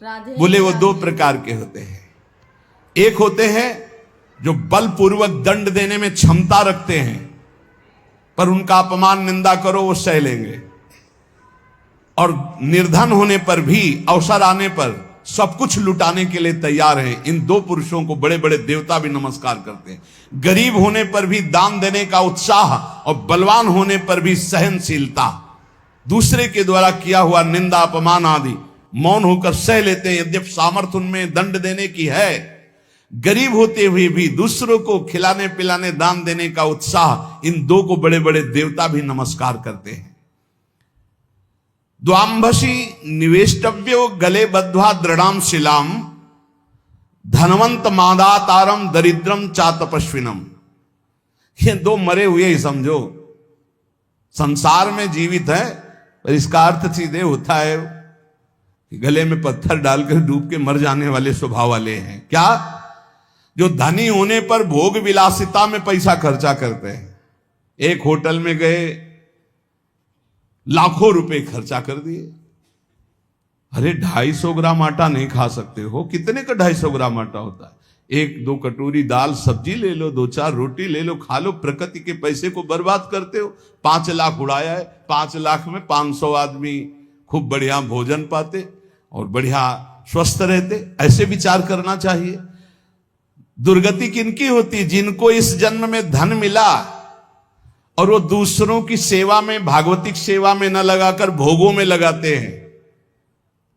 बोले वो दो प्रकार के होते हैं। एक होते हैं जो बलपूर्वक दंड देने में क्षमता रखते हैं, पर उनका अपमान निंदा करो वो सह लेंगे, और निर्धन होने पर भी अवसर आने पर सब कुछ लुटाने के लिए तैयार हैं। इन दो पुरुषों को बड़े बड़े देवता भी नमस्कार करते हैं। गरीब होने पर भी दान देने का उत्साह और बलवान होने पर भी सहनशीलता, दूसरे के द्वारा किया हुआ निंदा अपमान आदि मौन होकर सह लेते हैं। यद्यपि सामर्थ्य उनमें दंड देने की है, गरीब होते हुए भी दूसरों को खिलाने पिलाने दान देने का उत्साह, इन दो को बड़े बड़े देवता भी नमस्कार करते हैं। द्वांभसी निवेष्टव्यो गले बद्ध्वा दृढ़ाम शिलाम, धनवंत मादातारम दरिद्रम चा तपस्विनम। ये दो मरे हुए ही समझो, संसार में जीवित है, पर इसका अर्थ सीधे होता है कि गले में पत्थर डालकर डूब के मर जाने वाले स्वभाव वाले हैं। क्या? जो धनी होने पर भोग विलासिता में पैसा खर्चा करते हैं। एक होटल में गए, लाखों रुपए खर्चा कर दिए। अरे 250 ग्राम आटा नहीं खा सकते हो? कितने का 250 ग्राम आटा होता है? 1-2 कटोरी दाल सब्जी ले लो, 2-4 रोटी ले लो, खा लो। प्रकृति के पैसे को बर्बाद करते हो। 5 लाख उड़ाया है, 5 लाख में 500 आदमी खूब बढ़िया भोजन पाते और बढ़िया स्वस्थ रहते। ऐसे विचार करना चाहिए। दुर्गति किनकी होती? जिनको इस जन्म में धन मिला और वो दूसरों की सेवा में, भागवतिक सेवा में न लगाकर भोगों में लगाते हैं।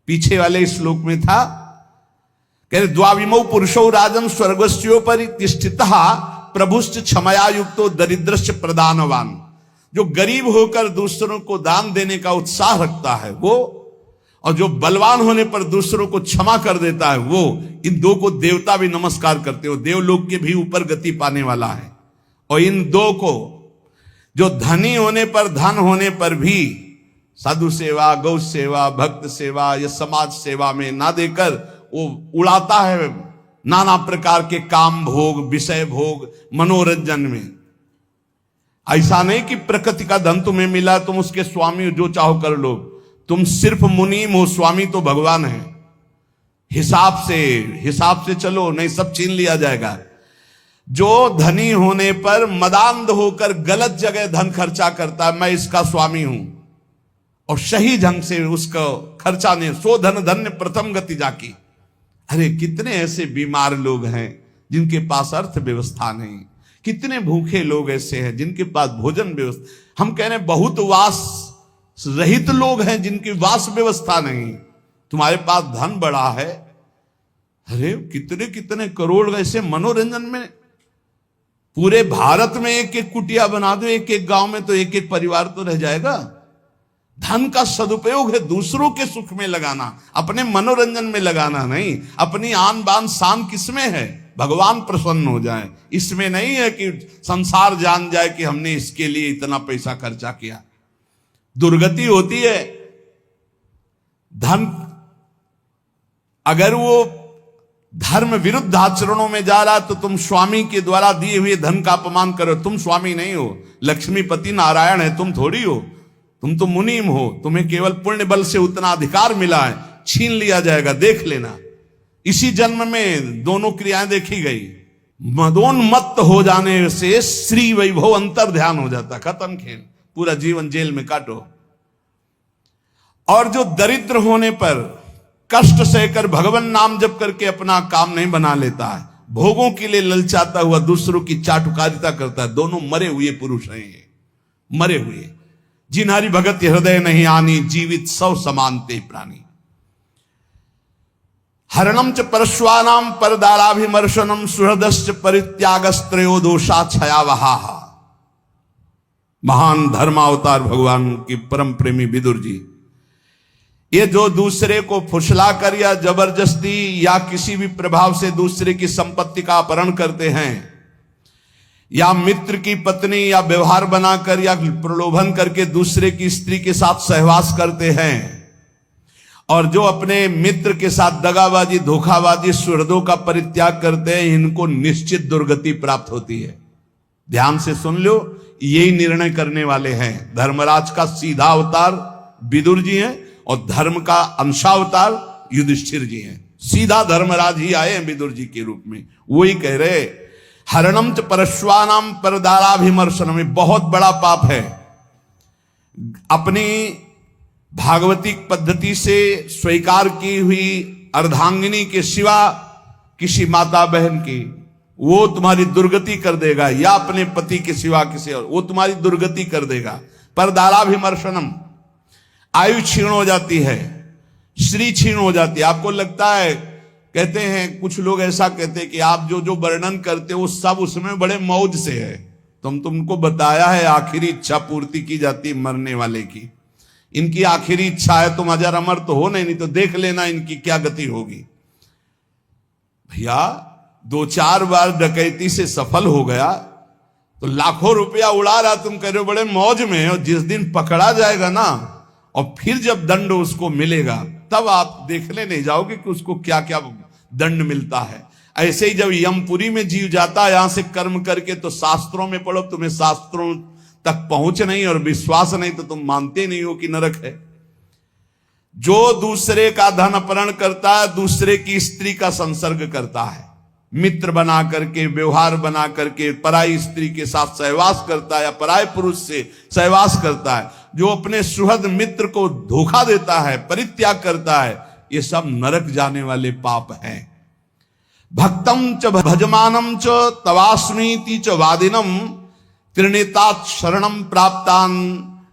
पीछे वाले श्लोक में था, कह द्वाविमौ पुरुषो राजन स्वर्गस्योपरि तिष्ठितः प्रभुश्च क्षमया युक्तो दरिद्रश्च प्रदानवान। जो गरीब होकर दूसरों को दान देने का उत्साह रखता है वो, और जो बलवान होने पर दूसरों को क्षमा कर देता है वो, इन दो को देवता भी नमस्कार करते हो। देवलोक के भी ऊपर गति पाने वाला है। और इन दो को जो धनी होने पर, धन होने पर भी साधु सेवा, गौ सेवा, भक्त सेवा या समाज सेवा में ना देकर वो उड़ाता है नाना प्रकार के काम भोग, विषय भोग, मनोरंजन में। ऐसा नहीं कि प्रकृति का धन तुम्हें मिला, तुम उसके स्वामी जो चाहो कर लो। तुम सिर्फ मुनीम हो, स्वामी तो भगवान है। हिसाब से चलो, नहीं सब छीन लिया जाएगा। जो धनी होने पर मदांध होकर गलत जगह धन खर्चा करता है, मैं इसका स्वामी हूं, और सही ढंग से उसको खर्चा नहीं, सो धन धन्य प्रथम गति जाकी। अरे कितने ऐसे बीमार लोग हैं जिनके पास अर्थव्यवस्था नहीं। कितने भूखे लोग ऐसे हैं जिनके पास भोजन व्यवस्था, हम कह रहे हैं बहुत वास रहित लोग हैं जिनकी वास व्यवस्था नहीं। तुम्हारे पास धन बड़ा है, अरे कितने कितने करोड़ ऐसे मनोरंजन में। पूरे भारत में एक एक कुटिया बना दो, एक एक गांव में तो एक एक परिवार तो रह जाएगा। धन का सदुपयोग है दूसरों के सुख में लगाना, अपने मनोरंजन में लगाना नहीं। अपनी आन बान शान किसमें है? भगवान प्रसन्न हो जाए, इसमें नहीं है कि संसार जान जाए कि हमने इसके लिए इतना पैसा खर्चा किया। दुर्गति होती है। धन अगर वो धर्म विरुद्ध आचरणों में जा रहा तो तुम स्वामी के द्वारा दिए हुए धन का अपमान करो। तुम स्वामी नहीं हो, लक्ष्मीपति नारायण है, तुम थोड़ी हो। तुम तो मुनीम हो, तुम्हें केवल पुण्य बल से उतना अधिकार मिला है, छीन लिया जाएगा, देख लेना। इसी जन्म में दोनों क्रियाएं देखी गई। मदोन्मत्त हो जाने से श्री वैभव अंतर ध्यान हो जाता, खत्म खेल, पूरा जीवन जेल में काटो। और जो दरिद्र होने पर कष्ट सहकर भगवान नाम जप करके अपना काम नहीं बना लेता है, भोगों के लिए ललचाता हुआ दूसरों की चाटुकारिता करता है, दोनों मरे हुए पुरुष हैं ये, मरे हुए। जिन्हारी भगत हृदय नहीं आनी, जीवित सौ समानते प्राणी। हरणम च परश्वानाम परदाराभिमर्शनम सुहृदश्च परित्यागस्त्रयो दोषा छयावहा। महान धर्मावतार भगवान की परम प्रेमी विदुर जी, ये जो दूसरे को फुसला कर या जबरदस्ती या किसी भी प्रभाव से दूसरे की संपत्ति का अपहरण करते हैं, या मित्र की पत्नी या व्यवहार बनाकर या प्रलोभन करके दूसरे की स्त्री के साथ सहवास करते हैं, और जो अपने मित्र के साथ दगाबाजी, धोखाबाजी, सुहृदों का परित्याग करते हैं, इनको निश्चित दुर्गति प्राप्त होती है। ध्यान से सुन लो, यही निर्णय करने वाले हैं। धर्मराज का सीधा अवतार विदुर जी हैं और धर्म का अंशावतार युधिष्ठिर जी हैं, सीधा धर्मराज ही आए हैं विदुर जी के रूप में। वही कह रहे हरणम च परश्वानाम परदाराभिमर्शनम, में बहुत बड़ा पाप है अपनी भागवतिक पद्धति से स्वीकार की हुई अर्धांगिनी के सिवा किसी माता बहन की, वो तुम्हारी दुर्गति कर देगा, या अपने पति के सिवा किसी और, वो तुम्हारी दुर्गति कर देगा। परदाराभिमर्शनम, आयु क्षीण हो जाती है, श्री क्षीण हो जाती है। आपको लगता है, कहते हैं कुछ लोग ऐसा कहते हैं कि आप जो जो वर्णन करते हो सब उसमें बड़े मौज से है। तुमको बताया है आखिरी इच्छा पूर्ति की जाती मरने वाले की। इनकी आखिरी इच्छा है तुम अजर अमर तो हो नहीं तो देख लेना इनकी क्या गति होगी। भैया 2-4 बार डकैती से सफल हो गया तो लाखों रुपया उड़ा रहा, तुम कह रहे हो बड़े मौज में। और जिस दिन पकड़ा जाएगा ना और फिर जब दंड उसको मिलेगा तब आप देखने नहीं जाओगे कि उसको क्या क्या दंड मिलता है। ऐसे ही जब यमपुरी में जीव जाता है यहां से कर्म करके, तो शास्त्रों में पढ़ो, तुम्हें शास्त्रों तक पहुंच नहीं और विश्वास नहीं तो तुम मानते नहीं हो कि नरक है। जो दूसरे का धन अपहरण करता है, दूसरे की स्त्री का संसर्ग करता है, मित्र बना करके, व्यवहार बना करके पराई स्त्री के साथ सहवास करता है या पराय पुरुष से सहवास करता है, जो अपने सुहृद मित्र को धोखा देता है, परित्याग करता है, ये सब नरक जाने वाले पाप हैं। भक्तम च भजमानम च तवास्मीति च वादिनम त्रिनेतात शरणम प्राप्तान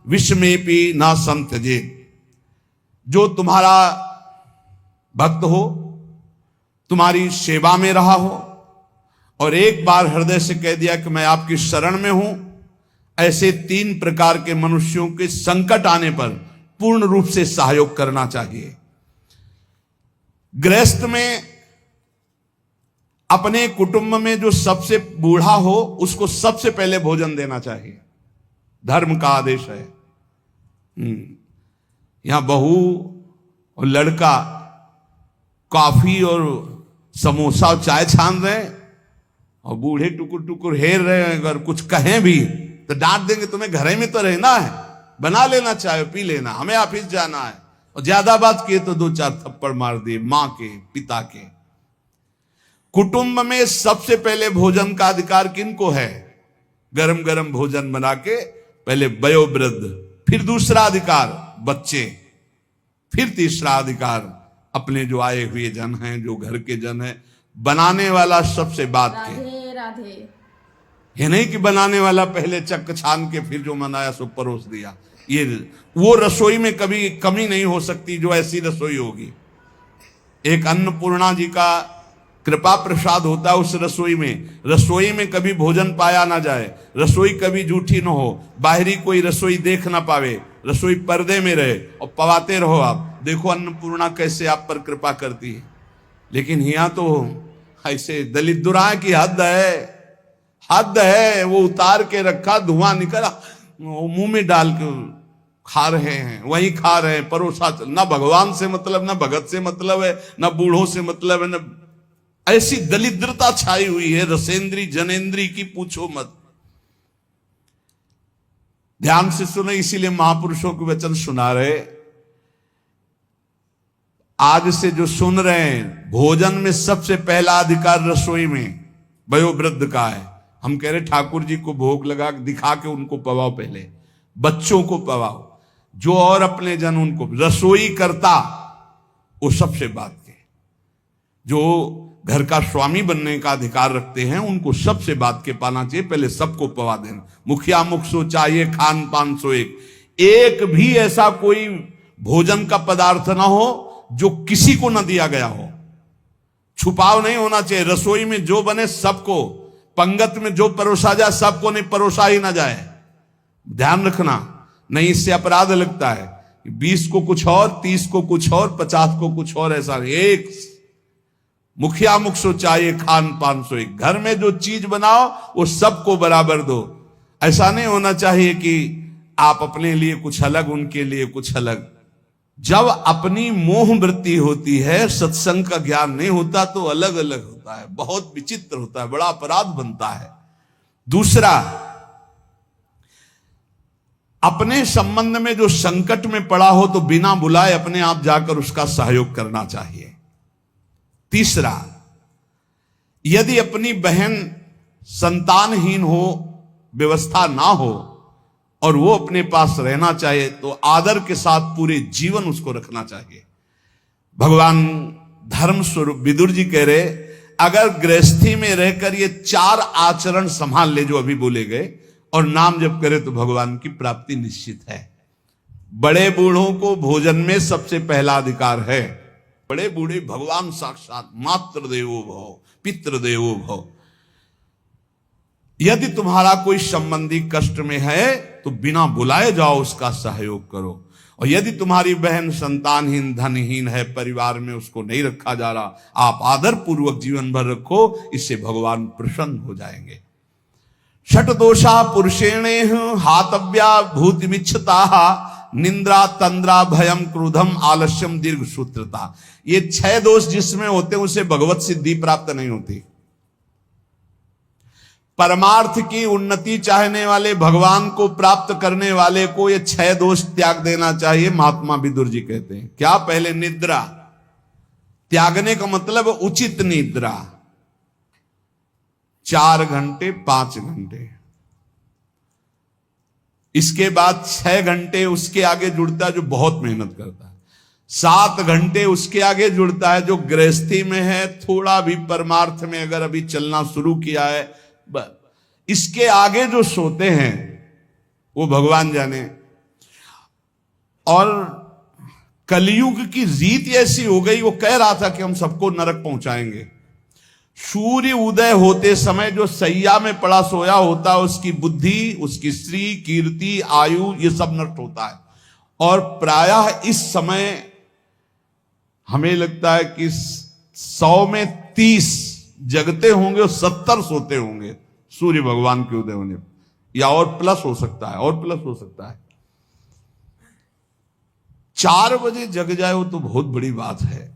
विस्मेपि न संत्यजे। जो तुम्हारा भक्त हो, तुम्हारी सेवा में रहा हो और एक बार हृदय से कह दिया कि मैं आपकी शरण में हूं, ऐसे 3 प्रकार के मनुष्यों के संकट आने पर पूर्ण रूप से सहयोग करना चाहिए। गृहस्थ में अपने कुटुंब में जो सबसे बूढ़ा हो उसको सबसे पहले भोजन देना चाहिए, धर्म का आदेश है। यहां बहू और लड़का कॉफी और समोसा और चाय छान रहे और बूढ़े टुकुर टुकुर हेर रहे हैं। अगर कुछ कहें भी तो डांट देंगे, तुम्हें घर में तो रहना है, बना लेना, चाय पी लेना, हमें ऑफिस जाना है। और ज्यादा बात किए तो 2-4 थप्पड़ मार दिए मां के, पिता के। कुटुंब में सबसे पहले भोजन का अधिकार किनको है? गरम गरम भोजन बना के पहले वयोवृद्ध, फिर दूसरा अधिकार बच्चे, फिर तीसरा अधिकार अपने जो आए हुए जन हैं, जो घर के जन हैं। बनाने वाला सबसे बात के, राधे राधे। ये नहीं कि बनाने वाला पहले चक्क छान के फिर जो मनाया सो परोस दिया। ये वो रसोई में कभी कमी नहीं हो सकती जो ऐसी रसोई होगी। एक अन्नपूर्णा जी का कृपा प्रसाद होता है उस रसोई में। रसोई में कभी भोजन पाया ना जाए, रसोई कभी झूठी ना हो, बाहरी कोई रसोई देख ना पावे, रसोई पर्दे में रहे और पवाते रहो। आप देखो अन्नपूर्णा कैसे आप पर कृपा करती है। लेकिन यहाँ तो ऐसे दलित दुराए की हद है, हद है। वो उतार के रखा, धुआं निकला, मुंह में डाल के खा रहे हैं, वही खा रहे हैं, परोसा। ना भगवान से मतलब, ना भगत से मतलब है, ना बूढ़ों से मतलब है, ना। ऐसी दलिद्रता छाई हुई है रसेंद्री जनेन्द्री की, पूछो मत। ध्यान से सुने, इसीलिए महापुरुषों के वचन सुना रहे। आज से जो सुन रहे हैं, भोजन में सबसे पहला अधिकार रसोई में वयोवृद्ध का है। हम कह रहे ठाकुर जी को भोग लगा दिखा के उनको पवाओ, पहले बच्चों को पवाओ, जो और अपने जन उनको। रसोई करता वो सबसे बात के, जो घर का स्वामी बनने का अधिकार रखते हैं उनको सबसे बात के पाना चाहिए, पहले सबको पवा देना। मुखिया मुख सो चाहिए, खान पान सो एक भी ऐसा कोई भोजन का पदार्थ ना हो जो किसी को ना दिया गया हो। छुपाव नहीं होना चाहिए। रसोई में जो बने सबको, पंगत में जो परोसा जाए सबको, नहीं परोसा ही ना जाए। ध्यान रखना, नहीं इससे अपराध लगता है। 20 को कुछ और, 30 को कुछ और, 50 को कुछ और, ऐसा नहीं। एक मुखिया मुख सो चाहिए, खान पान सो एक। घर में जो चीज बनाओ वो सबको बराबर दो। ऐसा नहीं होना चाहिए कि आप अपने लिए कुछ अलग, उनके लिए कुछ अलग। जब अपनी मोह वृत्ति होती है, सत्संग का ज्ञान नहीं होता तो अलग अलग होता है, बहुत विचित्र होता है, बड़ा अपराध बनता है। दूसरा, अपने संबंध में जो संकट में पड़ा हो तो बिना बुलाए अपने आप जाकर उसका सहयोग करना चाहिए। तीसरा, यदि अपनी बहन संतानहीन हो, व्यवस्था ना हो और वो अपने पास रहना चाहे तो आदर के साथ पूरे जीवन उसको रखना चाहिए। भगवान धर्म स्वरूप विदुर जी कह रहे, अगर गृहस्थी में रहकर ये 4 आचरण संभाल ले जो अभी बोले गए और नाम जप करे तो भगवान की प्राप्ति निश्चित है। बड़े बूढ़ों को भोजन में सबसे पहला अधिकार है। बड़े बूढ़े भगवान साक्षात, मातृ देवो भव, पितृ देवो भव। यदि तुम्हारा कोई संबंधी कष्ट में है तो बिना बुलाए जाओ, उसका सहयोग करो। और यदि तुम्हारी बहन संतानहीन, धनहीन है, परिवार में उसको नहीं रखा जा रहा, आप आदर पूर्वक जीवन भर रखो, इससे भगवान प्रसन्न हो जाएंगे। षट दोषा पुरुषेणे हातव्या भूतिमिच्छता, निंद्रा, तंद्रा, भयम, क्रोधम, आलस्यम, दीर्घ सूत्रता। ये 6 दोष जिसमें होते हैं उसे भगवत सिद्धि प्राप्त नहीं होती। परमार्थ की उन्नति चाहने वाले, भगवान को प्राप्त करने वाले को ये 6 दोष त्याग देना चाहिए। महात्मा विदुर जी कहते हैं क्या? पहले निद्रा त्यागने का मतलब उचित निद्रा, 4 घंटे 5 घंटे। इसके बाद 6 घंटे उसके आगे जुड़ता है जो बहुत मेहनत करता है। 7 घंटे उसके आगे जुड़ता है जो गृहस्थी में है, थोड़ा भी परमार्थ में अगर अभी चलना शुरू किया है। इसके आगे जो सोते हैं वो भगवान जाने। और कलयुग की रीत ऐसी हो गई, वो कह रहा था कि हम सबको नरक पहुंचाएंगे। सूर्य उदय होते समय जो सैया में पड़ा सोया होता है, उसकी बुद्धि, उसकी श्री, कीर्ति, आयु, ये सब नष्ट होता है। और प्रायः इस समय हमें लगता है कि 100 में 30 जगते होंगे और 70 सोते होंगे सूर्य भगवान के उदय होने, या और प्लस हो सकता है, और प्लस हो सकता है। 4 बजे जग जाए वो तो बहुत बड़ी बात है।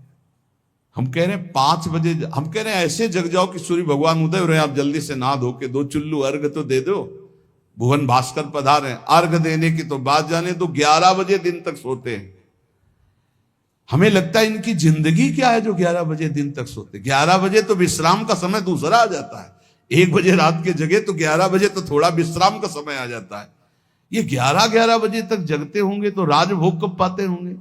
हम कह रहे हैं 5 बजे, हम कह रहे हैं ऐसे जग जाओ कि सूर्य भगवान उदय हो रहे हैं, आप जल्दी से नहा धो के 2 चुल्लू अर्घ तो दे दो। भुवन भास्कर पधारे, अर्घ देने की तो बात जाने तो 11 बजे दिन तक सोते हैं। हमें लगता है इनकी जिंदगी क्या है जो 11 बजे दिन तक सोते। 11 बजे तो विश्राम का समय दूसरा आ जाता है। 1 बजे रात के जगे तो 11 बजे तो थोड़ा विश्राम का समय आ जाता है। ये 11 बजे तक जगते होंगे तो राजभोग कब पाते होंगे?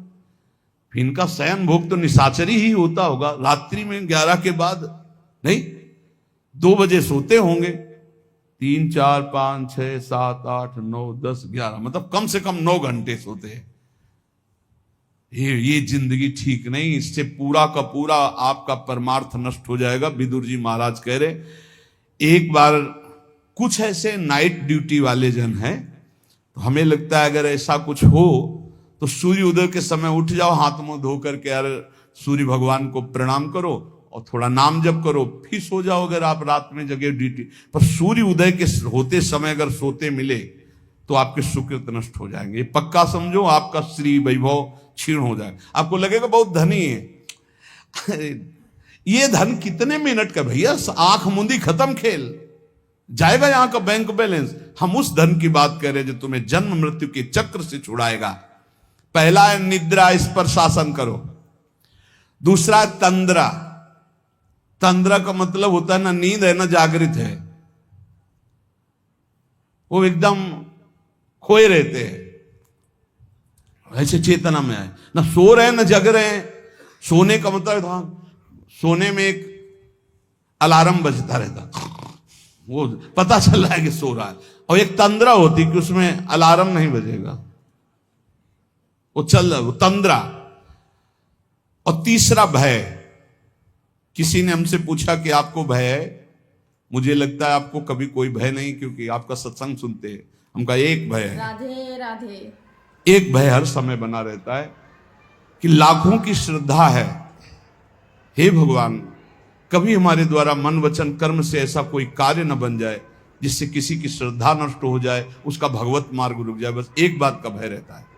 फिर इनका शयन भोग तो निशाचरी ही होता होगा रात्रि में 11 के बाद, नहीं 2 बजे सोते होंगे। 3, 4, 5, 6, 7, 8, 9, 10, 11, मतलब कम से कम 9 घंटे सोते हैं। ये जिंदगी ठीक नहीं। इससे पूरा का पूरा आपका परमार्थ नष्ट हो जाएगा। विदुर जी महाराज कह रहे, एक बार कुछ ऐसे नाइट ड्यूटी वाले जन हैं, तो हमें लगता है अगर ऐसा कुछ हो तो सूर्य उदय के समय उठ जाओ, हाथ मुंह धो करके यार सूर्य भगवान को प्रणाम करो और थोड़ा नाम जप करो, फिर सो जाओ अगर आप रात में जगे ड्यूटी पर। सूर्य उदय के होते समय अगर सोते मिले तो आपके सुकृत नष्ट हो जाएंगे। पक्का समझो, आपका श्री वैभव क्षीण हो जाएगा। आपको लगेगा बहुत धनी है। ये धन कितने मिनट का भैया, आंख मुंदी खत्म खेल जाएगा यहां का बैंक बैलेंस। हम उस धन की बात कर रहे हैं जो तुम्हें जन्म मृत्यु के चक्र से छुड़ाएगा। पहला है निद्रा, इस पर शासन करो। दूसरा है तंद्रा। तंद्रा का मतलब होता है ना नींद है ना जागृत है, वो एकदम खोए रहते हैं, ऐसे चेतना में आए, ना सो रहे हैं ना जग रहे हैं। सोने का मतलब था सोने में एक अलार्म बजता रहता, वो पता चल रहा है कि सो रहा है। और एक तंद्रा होती कि उसमें अलार्म नहीं बजेगा, वो चल रहा, वो तंद्रा। और तीसरा भय। किसी ने हमसे पूछा कि आपको भय है? मुझे लगता है आपको कभी कोई भय नहीं, क्योंकि आपका सत्संग सुनते हैं। हम कहा एक भय है, राधे राधे। एक भय हर समय बना रहता है कि लाखों की श्रद्धा है, हे भगवान कभी हमारे द्वारा मन वचन कर्म से ऐसा कोई कार्य न बन जाए जिससे किसी की श्रद्धा नष्ट हो जाए, उसका भगवत मार्ग रुक जाए। बस एक बात का भय रहता है,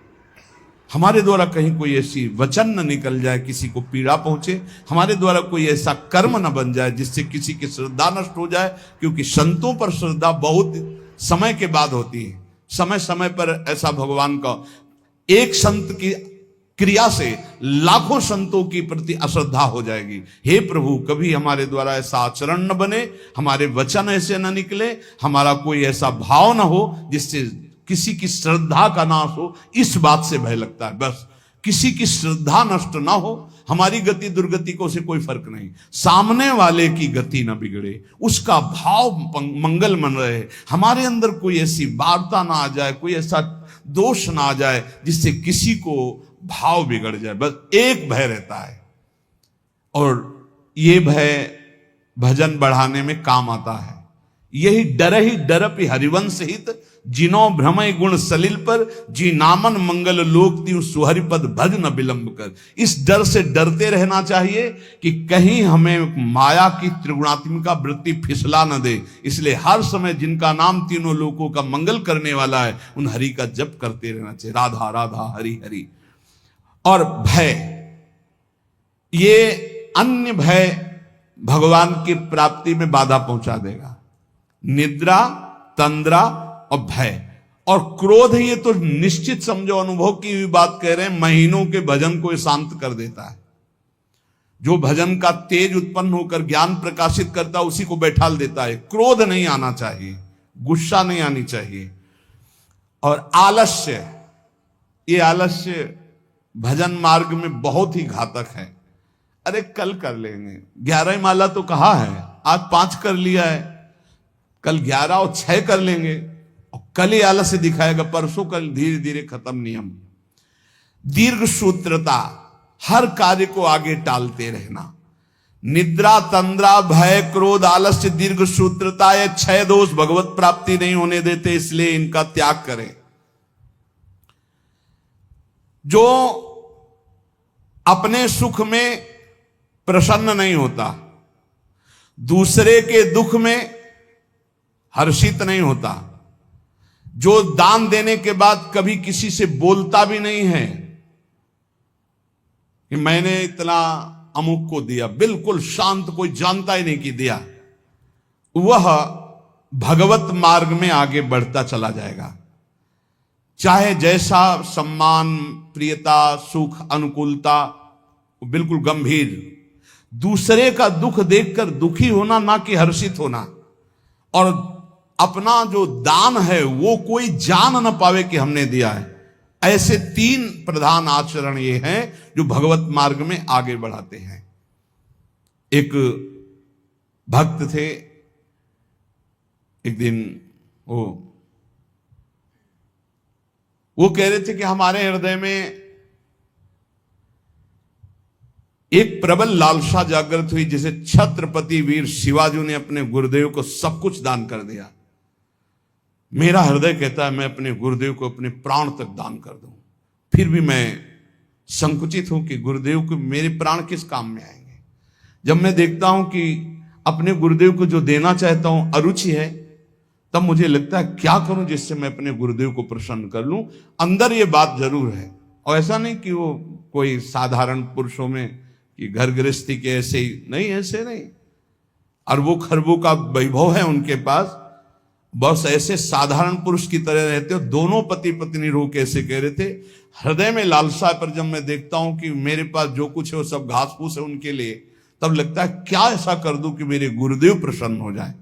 हमारे द्वारा कहीं कोई ऐसी वचन न निकल जाए, किसी को पीड़ा पहुंचे, हमारे द्वारा कोई ऐसा कर्म न बन जाए जिससे किसी की श्रद्धा नष्ट हो जाए। क्योंकि संतों पर श्रद्धा बहुत समय के बाद होती है। समय समय पर ऐसा भगवान का एक संत की क्रिया से लाखों संतों की प्रति अश्रद्धा हो जाएगी। हे प्रभु, कभी हमारे द्वारा ऐसा आचरण न बने, हमारे वचन ऐसे न निकले, हमारा कोई ऐसा भाव न हो जिससे किसी की श्रद्धा का नाश हो। इस बात से भय लगता है, बस किसी की श्रद्धा नष्ट ना हो, हमारी गति दुर्गति को से कोई फर्क नहीं, सामने वाले की गति न बिगड़े, उसका भाव मंगल मन रहे, हमारे अंदर कोई ऐसी वार्ता ना आ जाए, कोई ऐसा दोष ना आ जाए जिससे किसी को भाव बिगड़ जाए। बस एक भय रहता है, और ये भय भजन बढ़ाने में काम आता है। यही डरपि हरिवंश हित, जिनो भ्रमय गुण सलिल पर, जी नामन मंगल लोक त्यों सुहरिपद भज न विलंब कर। इस डर से डरते रहना चाहिए कि कहीं हमें माया की त्रिगुणात्मिका वृत्ति फिसला न दे। इसलिए हर समय जिनका नाम तीनों लोकों का मंगल करने वाला है, उन हरि का जप करते रहना चाहिए, राधा राधा हरि हरि। और भय, ये अन्य भय भगवान की प्राप्ति में बाधा पहुंचा देगा। निद्रा, तंद्रा और भय और क्रोध, ये तो निश्चित समझो, अनुभव की हुई बात कह रहे हैं, महीनों के भजन को शांत कर देता है। जो भजन का तेज उत्पन्न होकर ज्ञान प्रकाशित करता है, उसी को बैठाल देता है। क्रोध नहीं आना चाहिए, गुस्सा नहीं आनी चाहिए। और आलस्य, ये आलस्य भजन मार्ग में बहुत ही घातक है। अरे कल कर लेंगे, 11 माला तो कहा है, आज 5 कर लिया है, कल 11 और 6 कर लेंगे, और कल ही आलस्य दिखाएगा, परसों कल धीरे धीरे खत्म नियम। दीर्घ सूत्रता, हर कार्य को आगे टालते रहना। निद्रा, तंद्रा, भय, क्रोध, आलस्य, दीर्घ सूत्रता, ये 6 दोष भगवत प्राप्ति नहीं होने देते, इसलिए इनका त्याग करें। जो अपने सुख में प्रसन्न नहीं होता, दूसरे के दुख में हर्षित नहीं होता, जो दान देने के बाद कभी किसी से बोलता भी नहीं है कि मैंने इतना अमुक को दिया, बिल्कुल शांत, कोई जानता ही नहीं कि दिया, वह भगवत मार्ग में आगे बढ़ता चला जाएगा। चाहे जैसा सम्मान, प्रियता, सुख, अनुकूलता, बिल्कुल गंभीर। दूसरे का दुख देखकर दुखी होना, ना कि हर्षित होना। और अपना जो दान है वो कोई जान न पावे कि हमने दिया है। ऐसे 3 प्रधान आचरण ये हैं जो भगवत मार्ग में आगे बढ़ाते हैं। एक भक्त थे, एक दिन वो कह रहे थे कि हमारे हृदय में एक प्रबल लालसा जागृत हुई, जैसे छत्रपति वीर शिवाजी ने अपने गुरुदेव को सब कुछ दान कर दिया। मेरा हृदय कहता है मैं अपने गुरुदेव को अपने प्राण तक दान कर दूं, फिर भी मैं संकुचित हूं कि गुरुदेव को मेरे प्राण किस काम में आएंगे। जब मैं देखता हूं कि अपने गुरुदेव को जो देना चाहता हूं अरुचि है, तब मुझे लगता है क्या करूं जिससे मैं अपने गुरुदेव को प्रसन्न कर लूं। अंदर ये बात जरूर है, और ऐसा नहीं कि वो कोई साधारण पुरुषों में कि घर गृहस्थी के ऐसे ही नहीं, ऐसे नहीं, अरबों खरबों का वैभव है उनके पास, बस ऐसे साधारण पुरुष की तरह रहते हो। दोनों पति पत्नी रो कैसे कह रहे थे, हृदय में लालसा, पर जब मैं देखता हूं कि मेरे पास जो कुछ है वो सब घास फूस है उनके लिए, तब लगता है क्या ऐसा कर दूं कि मेरे गुरुदेव प्रसन्न हो जाए।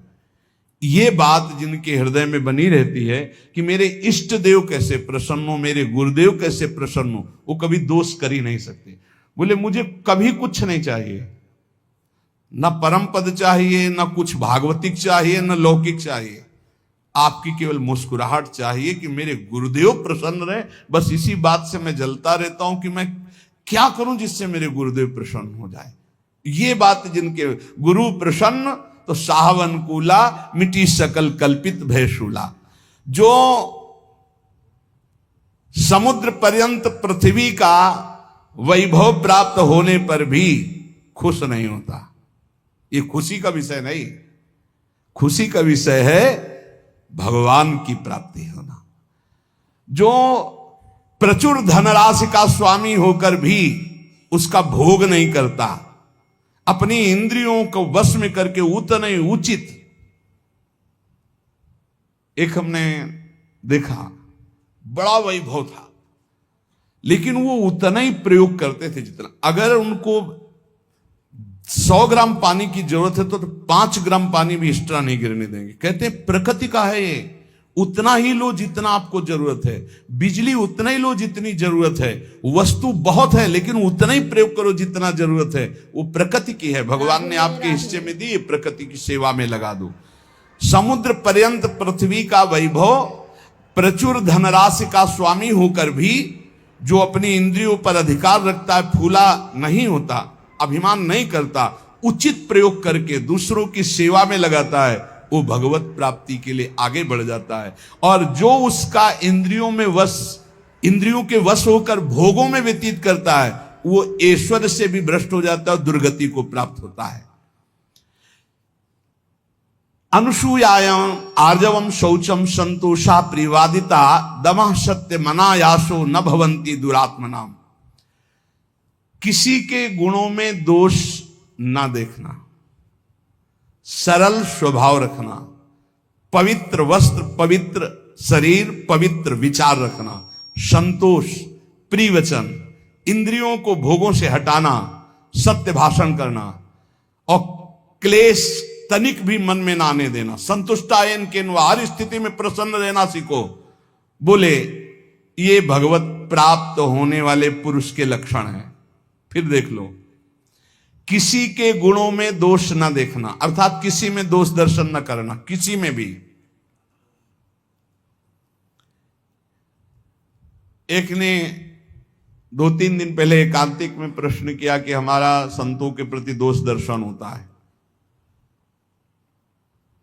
ये बात जिनके हृदय में बनी रहती है कि मेरे इष्ट देव कैसे प्रसन्न हो, मेरे गुरुदेव कैसे प्रसन्न हो, वो कभी दोष कर ही नहीं सकते। बोले मुझे कभी कुछ नहीं चाहिए, ना परम पद चाहिए, ना कुछ भागवतिक चाहिए, ना लौकिक चाहिए, आपकी केवल मुस्कुराहट चाहिए कि मेरे गुरुदेव प्रसन्न रहे। बस इसी बात से मैं जलता रहता हूं कि मैं क्या करूं जिससे मेरे गुरुदेव प्रसन्न हो जाए। ये बात जिनके गुरु प्रसन्न तो साहवन कूला, मिटी सकल कल्पित भयशूला। जो समुद्र पर्यंत पृथ्वी का वैभव प्राप्त होने पर भी खुश नहीं होता, ये खुशी का विषय नहीं, खुशी का विषय है भगवान की प्राप्ति होना। जो प्रचुर धनराशि का स्वामी होकर भी उसका भोग नहीं करता, अपनी इंद्रियों को वश में करके उतना ही उचित। एक हमने देखा बड़ा वैभव था, लेकिन वो उतना ही प्रयोग करते थे जितना, अगर उनको 100 ग्राम पानी की जरूरत है तो 5 ग्राम पानी भी एक्स्ट्रा नहीं गिरने देंगे। कहते हैं प्रकृति का है ये, उतना ही लो जितना आपको जरूरत है, बिजली उतना ही लो जितनी जरूरत है, वस्तु बहुत है लेकिन उतना ही प्रयोग करो जितना जरूरत है, वो प्रकृति की है, भगवान ने आपके हिस्से में दी, प्रकृति की सेवा में लगा दो। समुद्र पर्यंत पृथ्वी का वैभव, प्रचुर धनराशि का स्वामी होकर भी जो अपनी इंद्रियों पर अधिकार रखता है, फूला नहीं होता, अभिमान नहीं करता, उचित प्रयोग करके दूसरों की सेवा में लगाता है, वो भगवत प्राप्ति के लिए आगे बढ़ जाता है। और जो उसका इंद्रियों के वश होकर भोगों में व्यतीत करता है, वो ऐश्वर्य से भी भ्रष्ट हो जाता है और दुर्गति को प्राप्त होता है। अनुसूयायाम आर्जवम शौचम संतोषा प्रिवादिता दमः सत्य मनायासो न भवंती दुरात्मनाम। किसी के गुणों में दोष ना देखना, सरल स्वभाव रखना, पवित्र वस्त्र, पवित्र शरीर, पवित्र विचार रखना, संतोष, प्रिय वचन, इंद्रियों को भोगों से हटाना, सत्य भाषण करना और क्लेश तनिक भी मन में ना आने देना। संतुष्टायन के हर स्थिति में प्रसन्न रहना सीखो। बोले ये भगवत प्राप्त होने वाले पुरुष के लक्षण हैं। फिर देख लो, किसी के गुणों में दोष ना देखना, अर्थात किसी में दोष दर्शन ना करना, किसी में भी। एक ने 2-3 दिन पहले एकांतिक में प्रश्न किया कि हमारा संतों के प्रति दोष दर्शन होता है,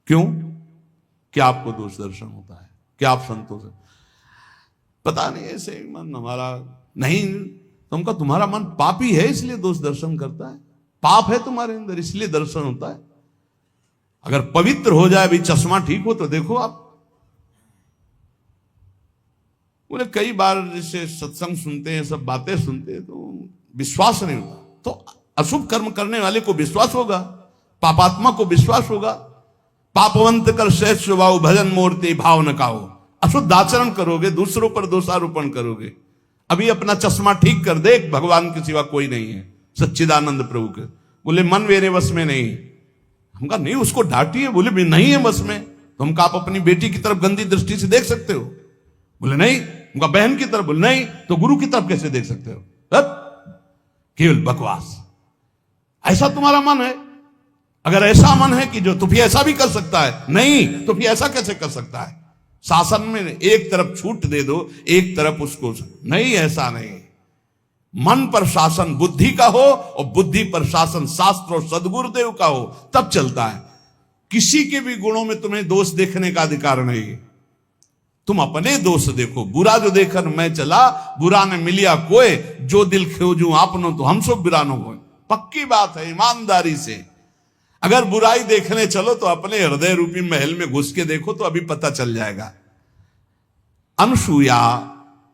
क्यों? क्या आपको दोष दर्शन होता है? क्या आप संतों से? पता नहीं, ऐसे मन हमारा नहीं। तुमका तुम्हारा मन पापी है इसलिए दोष दर्शन करता है, पाप है तुम्हारे अंदर इसलिए दर्शन होता है। अगर पवित्र हो जाए, भी चश्मा ठीक हो तो देखो आप। बोले कई बार जैसे सत्संग सुनते हैं, सब बातें सुनते हैं तो विश्वास नहीं होता, तो अशुभ कर्म करने वाले को विश्वास होगा, पापात्मा को विश्वास होगा। पापवंत कर सहज स्वभाव भजन मूर्ति भाव न काओ। अशुद्ध आचरण करोगे, दूसरों पर दोषारोपण करोगे। अभी अपना चश्मा ठीक कर देख, भगवान के सिवा कोई नहीं है, सच्चिदानंद प्रभु के। बोले मन मेरे वश में नहीं। हम कहा नहीं, उसको डांटिए। बोले नहीं है वश में। तो हम कहा आप अपनी बेटी की तरफ गंदी दृष्टि से देख सकते हो? बोले नहीं। उनका बहन की तरफ? बोले नहीं। तो गुरु की तरफ कैसे देख सकते हो? केवल बकवास। ऐसा तुम्हारा मन है? अगर ऐसा मन है कि जो तो फिर ऐसा भी कर सकता है, नहीं तो फिर ऐसा कैसे कर सकता है? शासन में एक तरफ छूट दे दो, एक तरफ उसको नहीं, ऐसा नहीं। मन पर शासन बुद्धि का हो और बुद्धि पर शासन शास्त्र और सदगुरुदेव का हो, तब चलता है। किसी के भी गुणों में तुम्हें दोष देखने का अधिकार नहीं। तुम अपने दोष देखो। बुरा जो देखकर मैं चला, बुरा ने मिलिया कोई, जो दिल खोजूं आपनो तो हम सब बिरानो हो। पक्की बात है, ईमानदारी से। अगर बुराई देखने चलो तो अपने हृदय रूपी महल में घुस के देखो तो अभी पता चल जाएगा। अनुसूया,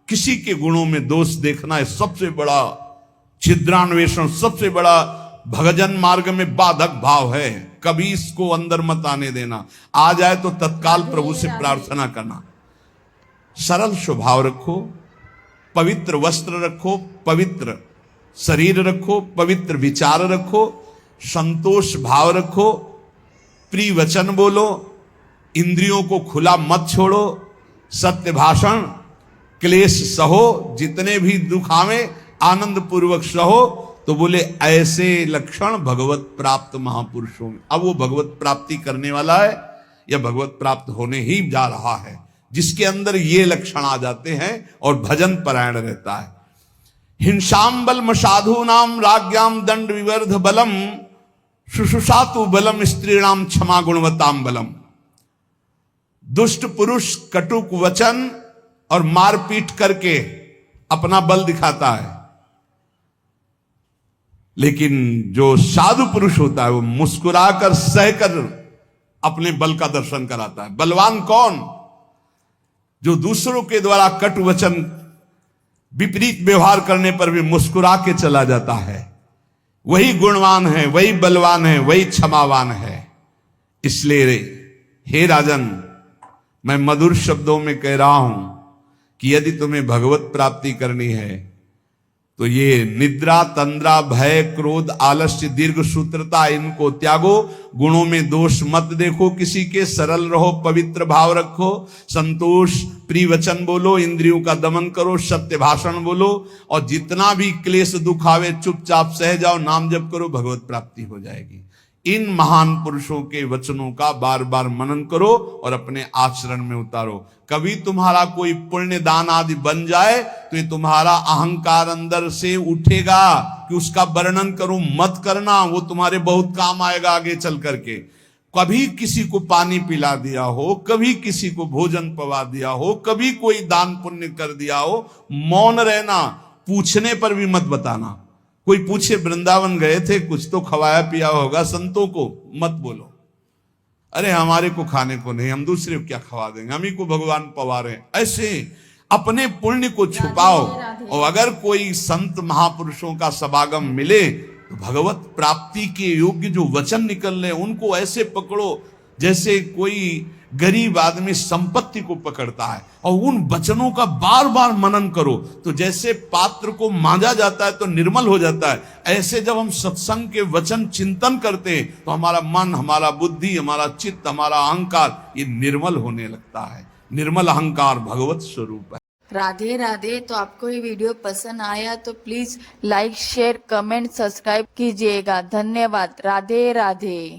किसी के गुणों में दोष देखना है सबसे बड़ा छिद्रान्वेषण, सबसे बड़ा भगजन मार्ग में बाधक भाव है। कभी इसको अंदर मत आने देना। आ जाए तो तत्काल प्रभु से प्रार्थना करना। सरल स्वभाव रखो, पवित्र वस्त्र रखो, पवित्र शरीर रखो, पवित्र विचार रखो, संतोष भाव रखो, प्रिय वचन बोलो, इंद्रियों को खुला मत छोड़ो, सत्य भाषण, क्लेश सहो, जितने भी दुख आवे आनंद पूर्वक सहो। तो बोले ऐसे लक्षण भगवत प्राप्त महापुरुषों में। अब वो भगवत प्राप्ति करने वाला है या भगवत प्राप्त होने ही जा रहा है, जिसके अंदर ये लक्षण आ जाते हैं और भजन परायण रहता है। हिंसाम बलम साधु नाम राज्ञाम दंड विवर्ध बलम शुशुषातु बलम स्त्रीणाम क्षमा गुणवताम बलम। दुष्ट पुरुष कटुक वचन और मारपीट करके अपना बल दिखाता है, लेकिन जो साधु पुरुष होता है वो मुस्कुराकर सहकर अपने बल का दर्शन कराता है। बलवान कौन? जो दूसरों के द्वारा कटु वचन, विपरीत व्यवहार करने पर भी मुस्कुरा के चला जाता है, वही गुणवान है, वही बलवान है, वही क्षमावान है। इसलिए हे राजन, मैं मधुर शब्दों में कह रहा हूं कि यदि तुम्हें भगवत प्राप्ति करनी है तो ये निद्रा, तंद्रा, भय, क्रोध, आलस्य, दीर्घ सूत्रता, इनको त्यागो। गुणों में दोष मत देखो किसी के, सरल रहो, पवित्र भाव रखो, संतोष, प्रिय वचन बोलो, इंद्रियों का दमन करो, सत्य भाषण बोलो, और जितना भी क्लेश दुख आवे चुपचाप सह जाओ, नाम जप करो, भगवत प्राप्ति हो जाएगी। इन महान पुरुषों के वचनों का बार बार मनन करो और अपने आचरण में उतारो। कभी तुम्हारा कोई पुण्य दान आदि बन जाए तो ये तुम्हारा अहंकार अंदर से उठेगा कि उसका वर्णन करूं, मत करना, वो तुम्हारे बहुत काम आएगा आगे चल करके। कभी किसी को पानी पिला दिया हो, कभी किसी को भोजन पवा दिया हो, कभी कोई दान पुण्य कर दिया हो, मौन रहना, पूछने पर भी मत बताना। कोई पूछे वृंदावन गए थे, कुछ तो खवाया पिया होगा संतों को, मत बोलो अरे हमारे को खाने को नहीं, हम दूसरे को क्या खवा देंगे, हम ही को भगवान पवा रहे हैं। ऐसे अपने पुण्य को छुपाओ। और अगर कोई संत महापुरुषों का समागम मिले तो भगवत प्राप्ति के योग्य जो वचन निकल रहे उनको ऐसे पकड़ो जैसे कोई गरीब आदमी संपत्ति को पकड़ता है, और उन वचनों का बार बार मनन करो। तो जैसे पात्र को मांजा जाता है तो निर्मल हो जाता है, ऐसे जब हम सत्संग के वचन चिंतन करते हैं तो हमारा मन, हमारा बुद्धि, हमारा चित्त, हमारा अहंकार ये निर्मल होने लगता है। निर्मल अहंकार भगवत स्वरूप है। राधे राधे। तो आपको ये वीडियो पसंद आया तो please like, share, comment, subscribe कीजिएगा। धन्यवाद। राधे राधे।